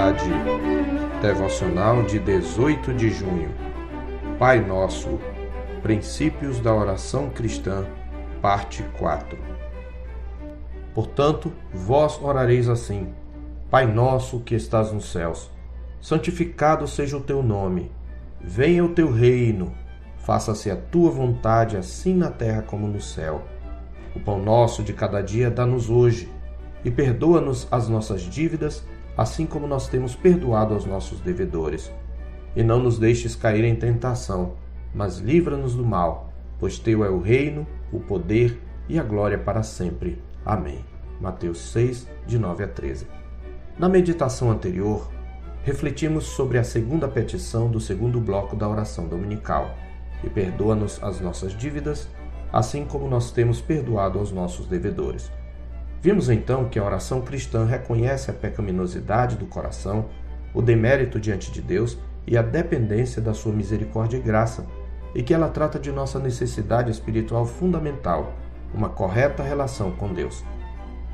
Atividade devocional de 18 de junho. Pai Nosso, Princípios da Oração Cristã, parte 4. Portanto, vós orareis assim: Pai Nosso que estás nos céus, santificado seja o teu nome. Venha o teu reino, faça-se a tua vontade, assim na terra como no céu. O pão nosso de cada dia dá-nos hoje, e perdoa-nos as nossas dívidas, assim como nós temos perdoado aos nossos devedores. E não nos deixes cair em tentação, mas livra-nos do mal, pois teu é o reino, o poder e a glória para sempre. Amém. Mateus 6, de 9 a 13. Na meditação anterior, refletimos sobre a segunda petição do segundo bloco da oração dominical, e perdoa-nos as nossas dívidas, assim como nós temos perdoado aos nossos devedores. Vimos então que a oração cristã reconhece a pecaminosidade do coração, o demérito diante de Deus e a dependência da sua misericórdia e graça, e que ela trata de nossa necessidade espiritual fundamental, uma correta relação com Deus.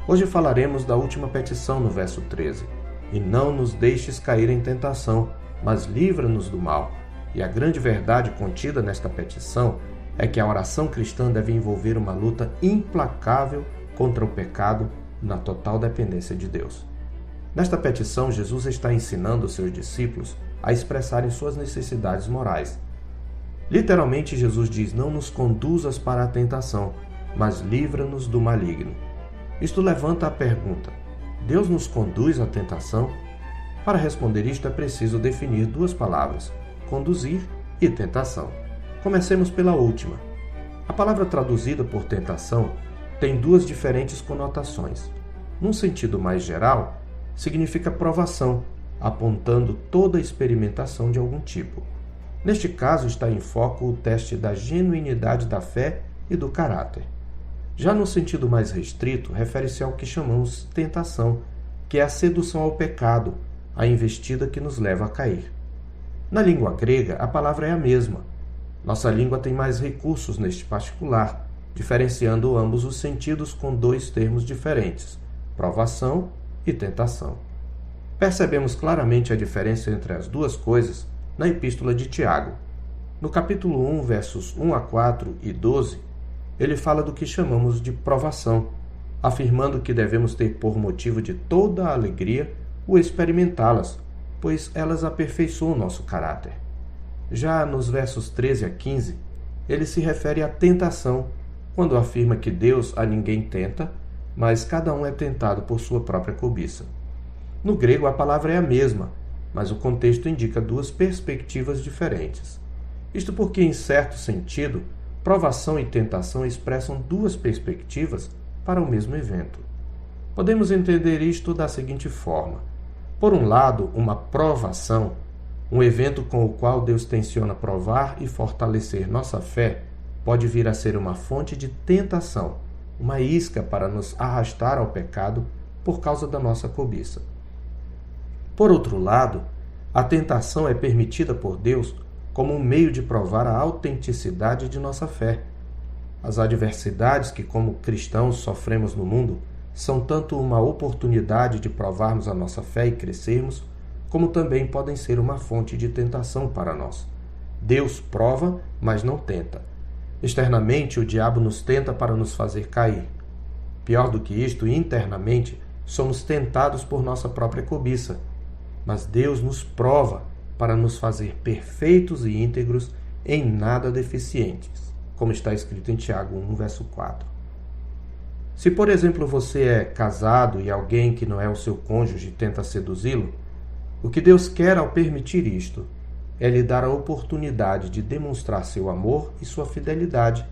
Hoje falaremos da última petição no verso 13. E não nos deixes cair em tentação, mas livra-nos do mal. E a grande verdade contida nesta petição é que a oração cristã deve envolver uma luta implacável contra o pecado na total dependência de Deus. Nesta petição, Jesus está ensinando os seus discípulos a expressarem suas necessidades morais. Literalmente, Jesus diz: não nos conduzas para a tentação, mas livra-nos do maligno. Isto levanta a pergunta: Deus nos conduz à tentação? Para responder isto é preciso definir duas palavras: conduzir e tentação. Comecemos pela última. A palavra traduzida por tentação tem duas diferentes conotações. Num sentido mais geral, significa provação, apontando toda experimentação de algum tipo. Neste caso está em foco o teste da genuinidade da fé e do caráter. Já no sentido mais restrito, refere-se ao que chamamos tentação, que é a sedução ao pecado, a investida que nos leva a cair. Na língua grega, a palavra é a mesma. Nossa língua tem mais recursos neste particular, diferenciando ambos os sentidos com dois termos diferentes: provação e tentação. Percebemos claramente a diferença entre as duas coisas na Epístola de Tiago. No capítulo 1, versos 1 a 4 e 12, ele fala do que chamamos de provação, afirmando que devemos ter por motivo de toda a alegria o experimentá-las, pois elas aperfeiçoam o nosso caráter. Já nos versos 13 a 15, ele se refere à tentação, quando afirma que Deus a ninguém tenta, mas cada um é tentado por sua própria cobiça. No grego, a palavra é a mesma, mas o contexto indica duas perspectivas diferentes. Isto porque, em certo sentido, provação e tentação expressam duas perspectivas para o mesmo evento. Podemos entender isto da seguinte forma: por um lado, uma provação, um evento com o qual Deus tenciona provar e fortalecer nossa fé, pode vir a ser uma fonte de tentação, uma isca para nos arrastar ao pecado por causa da nossa cobiça. Por outro lado, a tentação é permitida por Deus como um meio de provar a autenticidade de nossa fé. As adversidades que, como cristãos, sofremos no mundo são tanto uma oportunidade de provarmos a nossa fé e crescermos, como também podem ser uma fonte de tentação para nós. Deus prova, mas não tenta. Externamente, o diabo nos tenta para nos fazer cair. Pior do que isto, internamente, somos tentados por nossa própria cobiça. Mas Deus nos prova para nos fazer perfeitos e íntegros, em nada deficientes, como está escrito em Tiago 1, verso 4. Se, por exemplo, você é casado e alguém que não é o seu cônjuge tenta seduzi-lo, o que Deus quer ao permitir isto é lhe dar a oportunidade de demonstrar seu amor e sua fidelidade,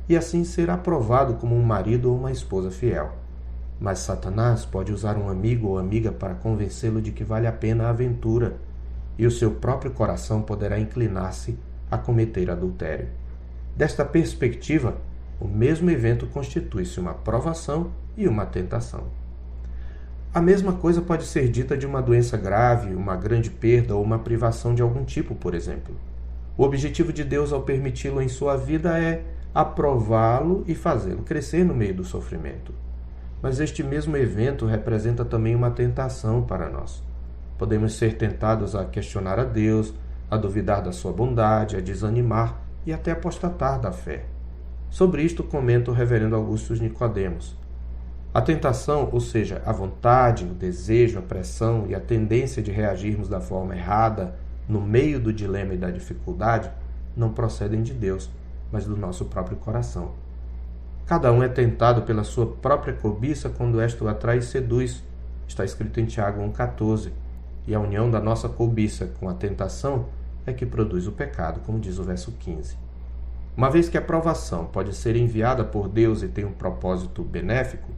e assim ser aprovado como um marido ou uma esposa fiel. Mas Satanás pode usar um amigo ou amiga para convencê-lo de que vale a pena a aventura, e o seu próprio coração poderá inclinar-se a cometer adultério. Desta perspectiva, o mesmo evento constitui-se uma provação e uma tentação. A mesma coisa pode ser dita de uma doença grave, uma grande perda ou uma privação de algum tipo, por exemplo. O objetivo de Deus ao permiti-lo em sua vida é aprová-lo e fazê-lo crescer no meio do sofrimento. Mas este mesmo evento representa também uma tentação para nós. Podemos ser tentados a questionar a Deus, a duvidar da sua bondade, a desanimar e até apostatar da fé. Sobre isto comenta o reverendo Augusto Nicodemos. A tentação, ou seja, a vontade, o desejo, a pressão e a tendência de reagirmos da forma errada no meio do dilema e da dificuldade, não procedem de Deus, mas do nosso próprio coração. Cada um é tentado pela sua própria cobiça quando esta o atrai e seduz. Está escrito em Tiago 1,14. E a união da nossa cobiça com a tentação é que produz o pecado, como diz o verso 15. Uma vez que a provação pode ser enviada por Deus e tem um propósito benéfico,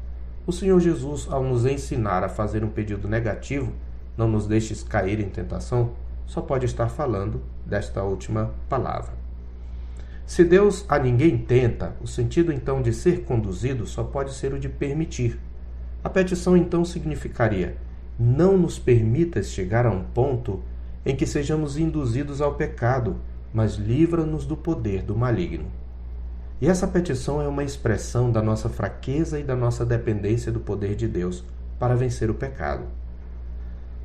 o Senhor Jesus, ao nos ensinar a fazer um pedido negativo, não nos deixes cair em tentação, só pode estar falando desta última palavra. Se Deus a ninguém tenta, o sentido então de ser conduzido só pode ser o de permitir. A petição então significaria: não nos permitas chegar a um ponto em que sejamos induzidos ao pecado, mas livra-nos do poder do maligno. E essa petição é uma expressão da nossa fraqueza e da nossa dependência do poder de Deus para vencer o pecado.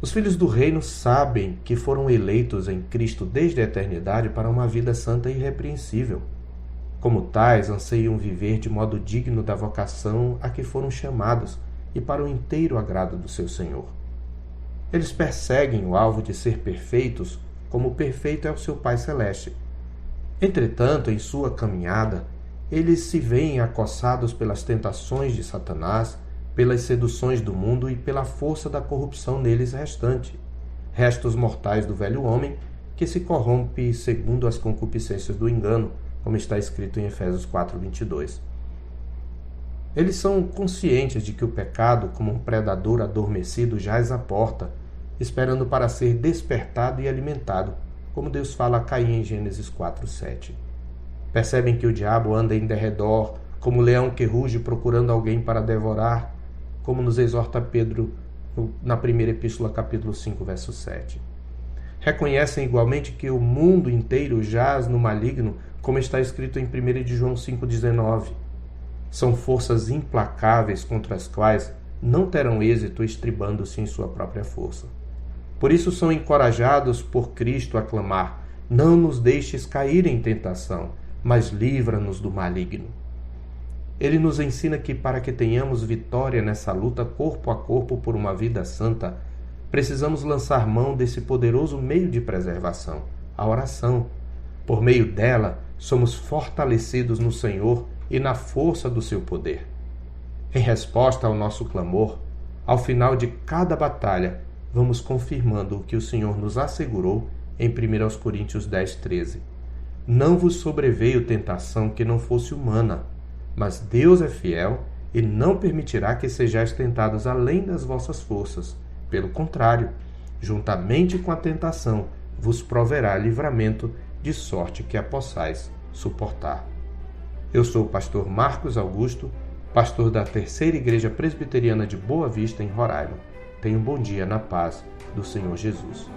Os filhos do reino sabem que foram eleitos em Cristo desde a eternidade para uma vida santa e irrepreensível. Como tais, anseiam viver de modo digno da vocação a que foram chamados e para o inteiro agrado do seu Senhor. Eles perseguem o alvo de ser perfeitos, como perfeito é o seu Pai Celeste. Entretanto, em sua caminhada, eles se veem acossados pelas tentações de Satanás, pelas seduções do mundo e pela força da corrupção neles restante, restos mortais do velho homem que se corrompe segundo as concupiscências do engano, como está escrito em Efésios 4:22. Eles são conscientes de que o pecado, como um predador adormecido, jaz à porta, esperando para ser despertado e alimentado, como Deus fala a Caim em Gênesis 4:7. Percebem que o diabo anda em derredor, como leão que ruge procurando alguém para devorar, como nos exorta Pedro na primeira epístola, capítulo 5, verso 7. Reconhecem igualmente que o mundo inteiro jaz no maligno, como está escrito em 1 de João 5,19. São forças implacáveis contra as quais não terão êxito estribando-se em sua própria força. Por isso são encorajados por Cristo a clamar: não nos deixes cair em tentação, mas livra-nos do maligno. Ele nos ensina que para que tenhamos vitória nessa luta corpo a corpo por uma vida santa, precisamos lançar mão desse poderoso meio de preservação, a oração. Por meio dela, somos fortalecidos no Senhor e na força do seu poder. Em resposta ao nosso clamor, ao final de cada batalha, vamos confirmando o que o Senhor nos assegurou em 1 Coríntios 10:13. Não vos sobreveio tentação que não fosse humana, mas Deus é fiel e não permitirá que sejais tentados além das vossas forças. Pelo contrário, juntamente com a tentação, vos proverá livramento, de sorte que a possais suportar. Eu sou o pastor Marcos Augusto, pastor da Terceira Igreja Presbiteriana de Boa Vista, em Roraima. Tenha um bom dia na paz do Senhor Jesus.